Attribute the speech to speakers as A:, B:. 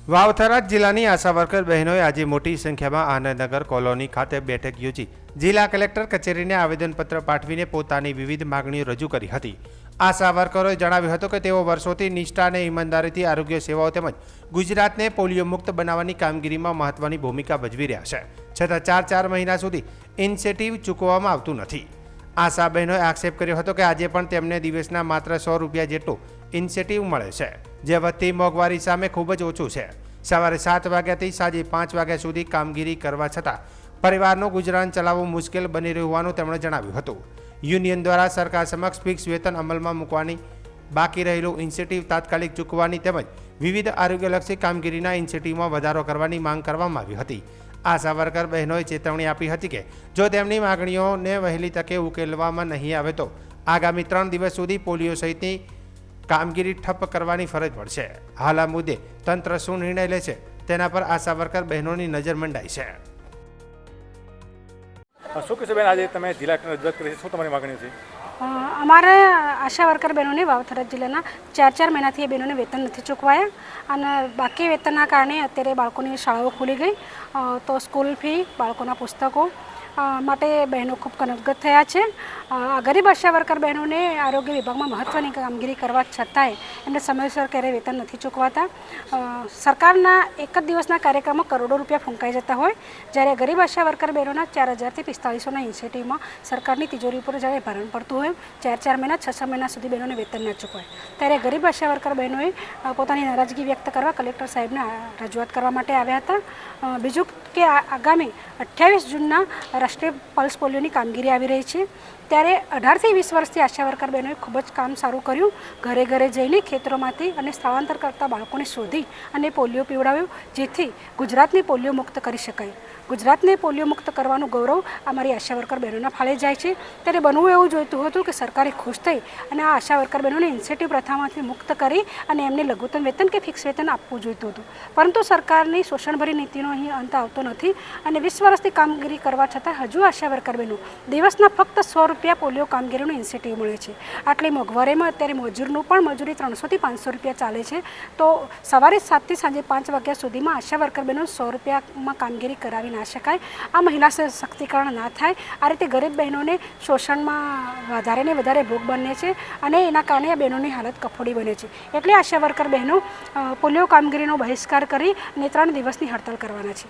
A: વાવથરા જિલ્લાની આશા વર્કર બહેનોએ આજે મોટી સંખ્યામાં આનંદનગર કોલોની ખાતે બેઠક યોજી જિલ્લા કલેક્ટર કચેરીને આવેદનપત્ર પાઠવીને પોતાની વિવિધ માગણીઓ રજૂ કરી હતી। આશા વર્કરોએ જણાવ્યું હતું કે તેઓ વર્ષોથી નિષ્ઠા અને ઈમાનદારીથી આરોગ્ય સેવાઓ તેમજ ગુજરાતને પોલિયો મુક્ત બનાવવાની કામગીરીમાં મહત્વની ભૂમિકા ભજવી રહ્યા છે, છતાં 4 મહિના સુધી ઇન્સેન્ટિવ ચૂકવવામાં આવતું નથી। આશા બહેનોએ આક્ષેપ કર્યો હતો કે આજે પણ તેમને દિવસના માત્ર 100 રૂપિયા જેટલું ઇન્સેન્ટિવ મળે છે, જે વધતી મોંઘવારી સામે ખૂબ જ ઓછું છે। સવારે 7 વાગ્યાથી સાંજે 5 વાગ્યા સુધી કામગીરી કરવા છતાં પરિવારનું ગુજરાન ચલાવવું મુશ્કેલ બની રહ્યું હોવાનું તેમણે જણાવ્યું હતું। યુનિયન દ્વારા સરકાર સમક્ષ ફિક્સ વેતન અમલમાં મૂકવાની, બાકી રહેલું ઇન્સેન્ટિવ તાત્કાલિક ચૂકવવાની તેમજ વિવિધ આરોગ્યલક્ષી કામગીરીના ઇન્સેન્ટિવમાં વધારો કરવાની માંગ કરવામાં આવી હતી। આશા વર્કર બહેનોએ ચેતવણી આપી હતી કે જો તેમની માગણીઓને વહેલી તકે ઉકેલવામાં નહીં આવે તો આગામી 3 દિવસ સુધી પોલિયો સહિતની કામગીરી ઠપ કરવાની ફરજ પડશે। હાલ આ મુદ્દે તંત્ર શું નિર્ણય લે છે તેના પર આશા વર્કર બહેનોની નજર મંડાઈ છે।
B: શું કહેશો બેન, આજે તમે જિલ્લા રજૂઆત કરી છે, શું તમારી માગણી છે?
C: અમારે આશા વર્કર બહેનોને વાવથરા જિલ્લાના 4 મહિનાથી એ બહેનોને વેતન નથી ચૂકવાયા અને બાકી વેતનના કારણે અત્યારે બાળકોની શાળાઓ ખુલી ગઈ તો સ્કૂલ ફી, બાળકોના પુસ્તકો માટે બહેનો ખૂબ કનકગત થયા છે। ગરીબ આશા વર્કર બહેનોને આરોગ્ય વિભાગમાં મહત્ત્વની કામગીરી કરવા છતાંય એમને સમયસર ક્યારેય વેતન નથી ચૂકવાતા। સરકારના એક જ દિવસના કાર્યક્રમમાં કરોડો રૂપિયા ફૂંકાઈ જતા હોય, જ્યારે ગરીબ આશા વર્કર બહેનોના 4000 થી 4500ના ઇન્સેન્ટિવમાં સરકારની તિજોરી ઉપર જ્યારે ભારણ પડતું હોય, 4 મહિના 6 મહિના સુધી બહેનોને વેતન ન ચૂકવાય, ત્યારે ગરીબ આશા વર્કર બહેનોએ પોતાની નારાજગી વ્યક્ત કરવા કલેક્ટર સાહેબને રજૂઆત કરવા માટે આવ્યા હતા। બીજું કે આગામી 28 જૂનના રાષ્ટ્રીય પલ્સ પોલિયોની કામગીરી આવી રહી છે, ત્યારે 18 થી 20 વર્ષથી આશા વર્કર બહેનોએ ખૂબ જ કામ સારું કર્યું। ઘરે ઘરે જઈને ખેતરોમાંથી અને સ્થળાંતર કરતા બાળકોને શોધી અને પોલિયો પીવડાવ્યું, જેથી ગુજરાતને પોલિયો મુક્ત કરી શકાય। ગુજરાતને પોલિયો મુક્ત કરવાનું ગૌરવ અમારી આશા વર્કર બહેનોના ફાળે જાય છે। ત્યારે બનવું એવું જોઈતું હતું કે સરકારે ખુશ થઈ અને આ આશા વર્કર બહેનોને ઇન્સેન્ટિવ પ્રથામાંથી મુક્ત કરી અને એમને લઘુત્તમ વેતન કે ફિક્સ વેતન આપવું જોઈતું હતું, પરંતુ સરકારની શોષણભરી નીતિનો અહીં અંત આવતો નથી અને 20 વર્ષથી કામગીરી કરવા છતાં હજુ આશા વર્કર બહેનો દિવસના ફક્ત 100 રૂપિયા પોલિયો કામગીરીનું ઇન્સેન્ટિવ મળે છે। આટલી મોંઘવારીમાં અત્યારે મજૂરનું પણ મજૂરી 300 થી 500 રૂપિયા ચાલે છે, તો સવારે 7 થી સાંજે 5 વાગ્યા સુધીમાં આશા વર્કર બહેનો 100 રૂપિયામાં કામગીરી કરાવી ના શકાય। આ મહિલા સશક્તિકરણ ના થાય, આ રીતે ગરીબ બહેનોને શોષણમાં વધારે ને વધારે ભોગ બને છે અને એના કારણે આ બહેનોની હાલત કફોડી બને છે। એટલે આશા વર્કર બહેનો પોલિયો કામગીરીનો બહિષ્કાર કરી અને 3 દિવસની હડતાલ કરવાના છે।